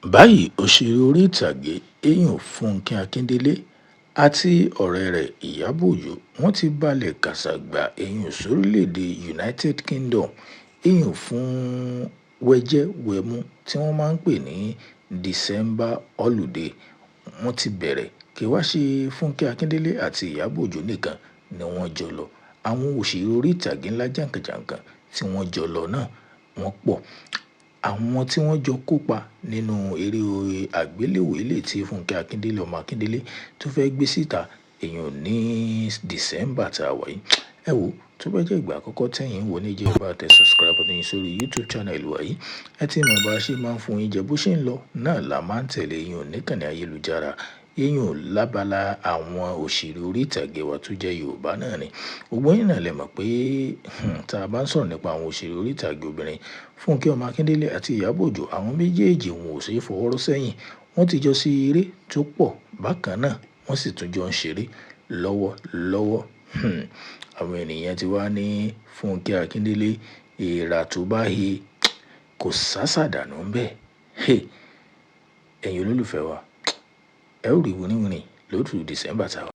báyìí òṣèré orí ìtàgé èèyàn fúnkẹ́ akíndélé àti ọ̀rẹ́ rẹ̀ ìyàbọ̀ ọjọ́ wọn ti balẹ̀ kàṣàgbà èèyàn sórílẹ̀‐èdè united kingdom èèyàn fún wẹ́jẹ-wẹ̀mu tí wọ́n máa ń pè ní december holiday. Wọ́n ti bẹ̀rẹ̀ kí wá ṣe fúnkẹ́ akíndélé àti ìyàbọ̀ ọjọ́ nìkan ni wọ́n jọ lọ, àwọn òṣèré orí ìtàgé ńlá jàǹkànjàǹkàn tí wọ́n jọ lọ náà wọ́n pọ̀. Àwọn tí wọ́n jọ kópa nínú eré àgbéléwò eléyìí tí fúnkẹ́ akíndélé ọmọ akíndélé tó fẹ́ gbé síta èèyàn ní december tá a wà yìí. Ẹ wo tó bá jẹ́ ìgbà àkọ́kọ́ tẹ̀yin wò ní jẹ́ bá tẹ subscribe ní sórí youtube channel wa yìí, ẹ ti mọ̀ bá a ṣe máa ń fún yín jẹ bó ṣe ń lọ náà la máa ń tẹ̀lé yín níkànnì ayélujára èèyàn lábala àwọn òṣèré orí ìtàgé wa tó jẹ́ yorùbá náà ni. Gbogbo yín náà lè mọ̀ pé tá a bá ń sọ̀rọ̀ nípa àwọn òṣèré orí ìtàgé obìnrin, fúnkẹ́ ọmọ akíndélé àti ìyàbọ̀ ọjọ́ àwọn méjèèjì wọn ò ṣe é fọwọ́ rọ́ sẹ́yìn. Wọ́n ti jọ sí eré tó pọ̀ bákan náà wọ́n sì tún jọ ń ṣeré lọ́wọ́lọ́wọ́. Àwọn ènìyàn ti wá ní fúnkẹ́ akíndélé èèrà tó bá he kò sásàdànù bẹ́ẹ̀. Ẹ̀yin olólùfẹ́ wa ẹ ó rí wíníwíní lóṣù december tá a wà.